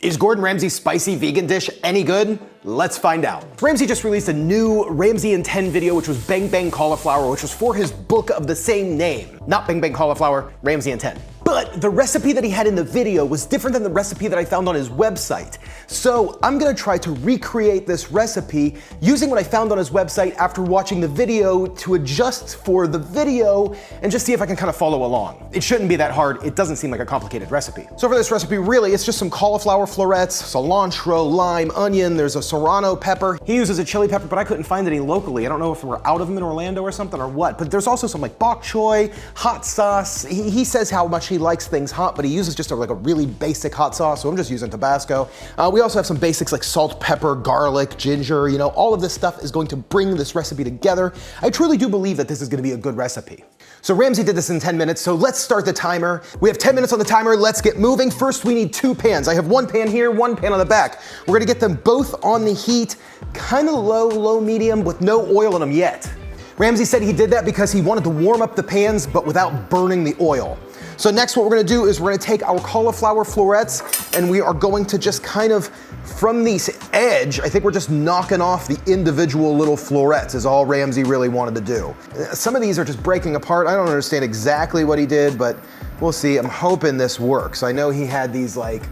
Is Gordon Ramsay's spicy vegan dish any good? Let's find out. Ramsay just released a new Ramsay in 10 video, which was Bang Bang Cauliflower, which was for his book of the same name. Not Bang Bang Cauliflower, Ramsay in 10. But the recipe that he had in the video was different than the recipe that I found on his website. So I'm gonna try to recreate this recipe using what I found on his website after watching the video to adjust for the video and just see if I can kind of follow along. It shouldn't be that hard. It doesn't seem like a complicated recipe. So for this recipe, really, it's just some cauliflower florets, cilantro, lime, onion, there's a serrano pepper. He uses a chili pepper, but I couldn't find any locally. I don't know if we're out of them in Orlando or something or what, but there's also some like bok choy, hot sauce. He says how much he likes things hot, but he uses just like a really basic hot sauce, so I'm just using Tabasco. We also have some basics like salt, pepper, garlic, ginger, all of this stuff is going to bring this recipe together. I truly do believe that this is gonna be a good recipe. So Ramsay did this in 10 minutes, so let's start the timer. We have 10 minutes on the timer, let's get moving. First, we need 2 pans. I have 1 pan here, 1 pan on the back. We're gonna get them both on the heat, kind of low, medium, with no oil in them yet. Ramsay said he did that because he wanted to warm up the pans, but without burning the oil. So next what we're gonna do is we're gonna take our cauliflower florets and we are going to just kind of, from the edge, I think we're just knocking off the individual little florets is all Ramsay really wanted to do. Some of these are just breaking apart. I don't understand exactly what he did, but we'll see. I'm hoping this works. I know he had these like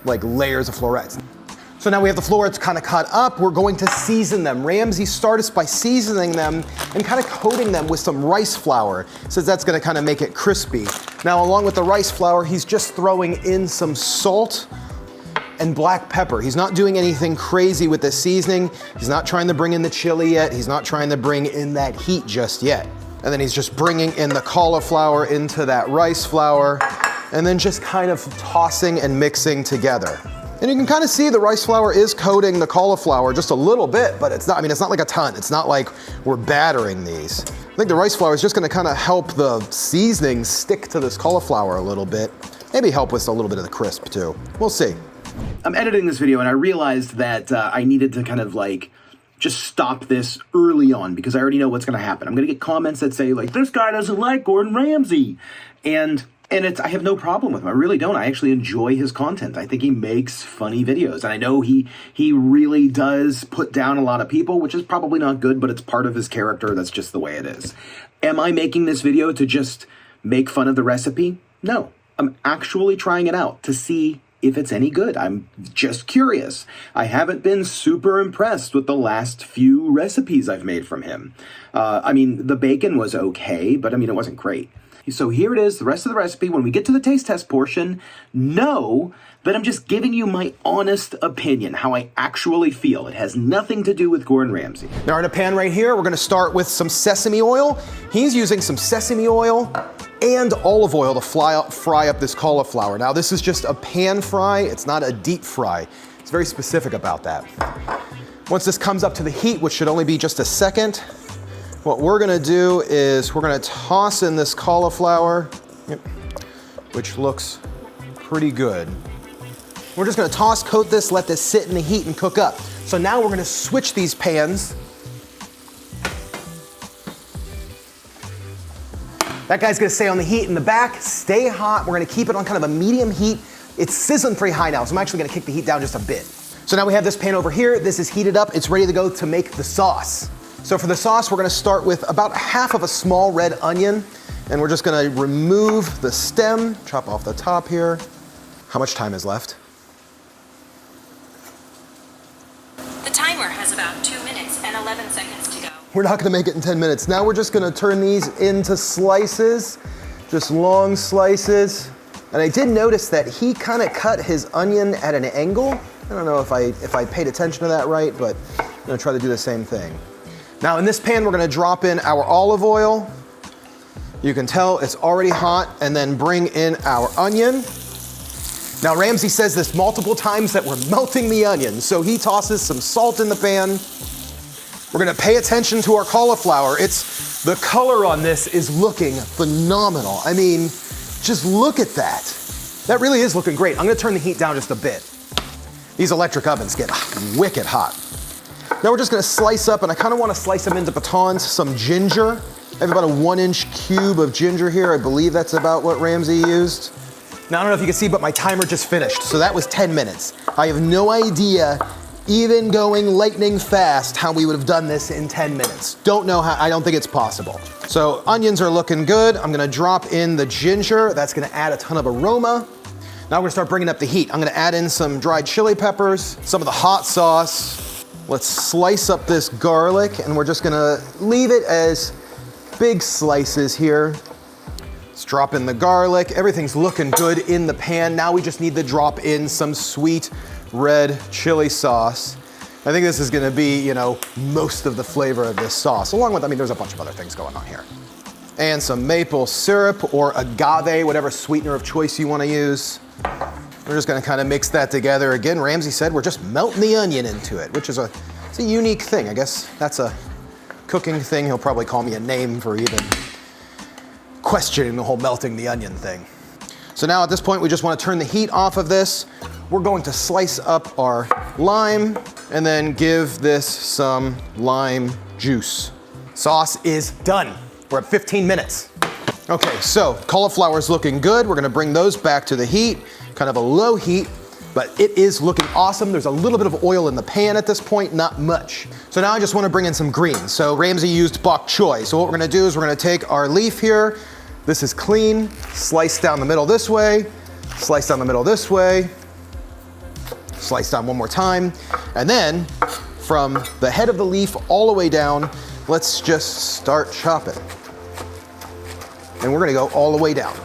layers of florets. So now we have the florets kind of cut up. We're going to season them. Ramsay starts by seasoning them and kind of coating them with some rice flour, says that's gonna kind of make it crispy. Now, along with the rice flour, he's just throwing in some salt and black pepper. He's not doing anything crazy with the seasoning. He's not trying to bring in the chili yet. He's not trying to bring in that heat just yet. And then he's just bringing in the cauliflower into that rice flour and then just kind of tossing and mixing together. And you can kind of see the rice flour is coating the cauliflower just a little bit, but it's not like a ton. It's not like we're battering these. I think the rice flour is just gonna kind of help the seasoning stick to this cauliflower a little bit. Maybe help with a little bit of the crisp too. We'll see. I'm editing this video and I realized that I needed to kind of just stop this early on because I already know what's gonna happen. I'm gonna get comments that say this guy doesn't like Gordon Ramsay. And I have no problem with him. I really don't. I actually enjoy his content. I think he makes funny videos. And I know he really does put down a lot of people, which is probably not good, but it's part of his character. That's just the way it is. Am I making this video to just make fun of the recipe? No. I'm actually trying it out to see if it's any good. I'm just curious. I haven't been super impressed with the last few recipes I've made from him. The bacon was okay, but it wasn't great. So here it is, the rest of the recipe. When we get to the taste test portion, know that I'm just giving you my honest opinion, how I actually feel. It has nothing to do with Gordon Ramsay. Now in a pan right here, we're gonna start with some sesame oil. He's using some sesame oil and olive oil to fry up this cauliflower. Now this is just a pan fry, it's not a deep fry. It's very specific about that. Once this comes up to the heat, which should only be just a second, what we're gonna do is we're gonna toss in this cauliflower, which looks pretty good. We're just gonna coat this, let this sit in the heat and cook up. So now we're gonna switch these pans. That guy's gonna stay on the heat in the back, stay hot. We're gonna keep it on kind of a medium heat. It's sizzling pretty high now, so I'm actually gonna kick the heat down just a bit. So now we have this pan over here. This is heated up. It's ready to go to make the sauce. So for the sauce, we're gonna start with about half of a small red onion, and we're just gonna remove the stem, chop off the top here. How much time is left? The timer has about 2 minutes and 11 seconds to go. We're not gonna make it in 10 minutes. Now we're just gonna turn these into slices, just long slices. And I did notice that he kind of cut his onion at an angle. I don't know if I paid attention to that right, but I'm gonna try to do the same thing. Now in this pan, we're gonna drop in our olive oil. You can tell it's already hot, and then bring in our onion. Now Ramsay says this multiple times that we're melting the onion, so he tosses some salt in the pan. We're gonna pay attention to our cauliflower. The color on this is looking phenomenal. Just look at that. That really is looking great. I'm gonna turn the heat down just a bit. These electric ovens get wicked hot. Now we're just gonna slice up, and I kind of want to slice them into batons, some ginger. I have about a 1-inch cube of ginger here. I believe that's about what Ramsay used. Now, I don't know if you can see, but my timer just finished. So that was 10 minutes. I have no idea, even going lightning fast, how we would have done this in 10 minutes. Don't know how, I don't think it's possible. So onions are looking good. I'm gonna drop in the ginger. That's gonna add a ton of aroma. Now we're gonna start bringing up the heat. I'm gonna add in some dried chili peppers, some of the hot sauce. Let's slice up this garlic, and we're just gonna leave it as big slices here. Let's drop in the garlic. Everything's looking good in the pan. Now we just need to drop in some sweet red chili sauce. I think this is gonna be, you know, most of the flavor of this sauce, along with, I mean, there's a bunch of other things going on here. And some maple syrup or agave, whatever sweetener of choice you wanna use. We're just gonna kind of mix that together. Again, Ramsay said we're just melting the onion into it, which is it's a unique thing. I guess that's a cooking thing. He'll probably call me a name for even questioning the whole melting the onion thing. So now at this point, we just want to turn the heat off of this. We're going to slice up our lime and then give this some lime juice. Sauce is done. We're at 15 minutes. Okay, so cauliflower's looking good. We're gonna bring those back to the heat, kind of a low heat, but it is looking awesome. There's a little bit of oil in the pan at this point, not much. So now I just wanna bring in some greens. So Ramsay used bok choy. So what we're gonna do is we're gonna take our leaf here. This is clean, slice down the middle this way, slice down the middle this way, slice down one more time, and then from the head of the leaf all the way down, let's just start chopping. And we're gonna go all the way down.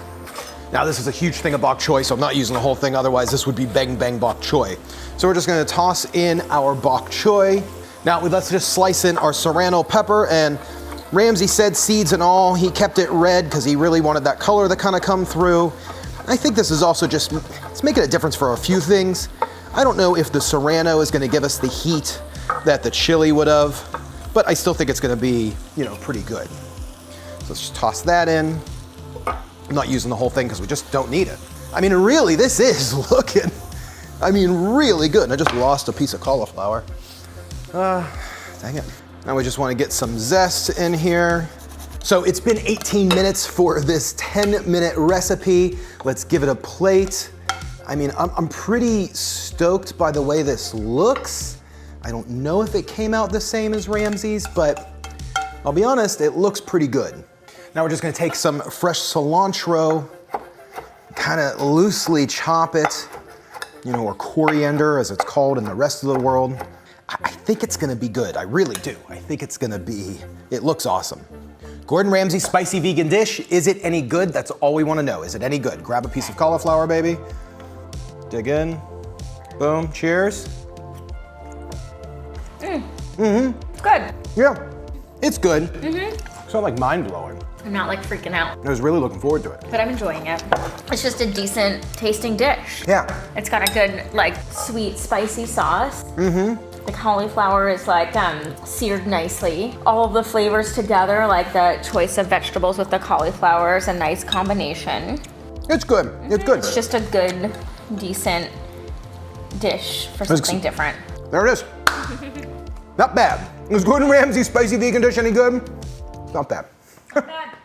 Now this is a huge thing of bok choy, so I'm not using the whole thing, otherwise this would be bang bang bok choy. So we're just gonna toss in our bok choy. Now let's just slice in our serrano pepper, and Ramsay said seeds and all, he kept it red because he really wanted that color to kind of come through. I think this is also just, it's making a difference for a few things. I don't know if the serrano is gonna give us the heat that the chili would have, but I still think it's gonna be, you know, pretty good. So let's just toss that in. I'm not using the whole thing because we just don't need it. I mean, really, this is looking, I mean, really good. And I just lost a piece of cauliflower. Dang it. Now we just want to get some zest in here. So it's been 18 minutes for this 10-minute recipe. Let's give it a plate. I mean, I'm pretty stoked by the way this looks. I don't know if it came out the same as Ramsay's, but I'll be honest, it looks pretty good. Now we're just gonna take some fresh cilantro, kind of loosely chop it, you know, or coriander as it's called in the rest of the world. I think it's gonna be good, I really do. I think it's gonna be, it looks awesome. Gordon Ramsay's spicy vegan dish, is it any good? That's all we wanna know, is it any good? Grab a piece of cauliflower, baby. Dig in, boom, cheers. Good. Yeah, it's good. It's not like mind-blowing. I'm not like freaking out, I was really looking forward to it. but I'm enjoying it. It's just a decent tasting dish. Yeah. It's got a good, like, sweet, spicy sauce. The cauliflower is like seared nicely. All of the flavors together, like the choice of vegetables with the cauliflower is a nice combination. It's good, it's good. It's just a good, decent dish for something different. There it is. Not bad. Is Gordon Ramsay's spicy vegan dish any good? Not bad. Not bad.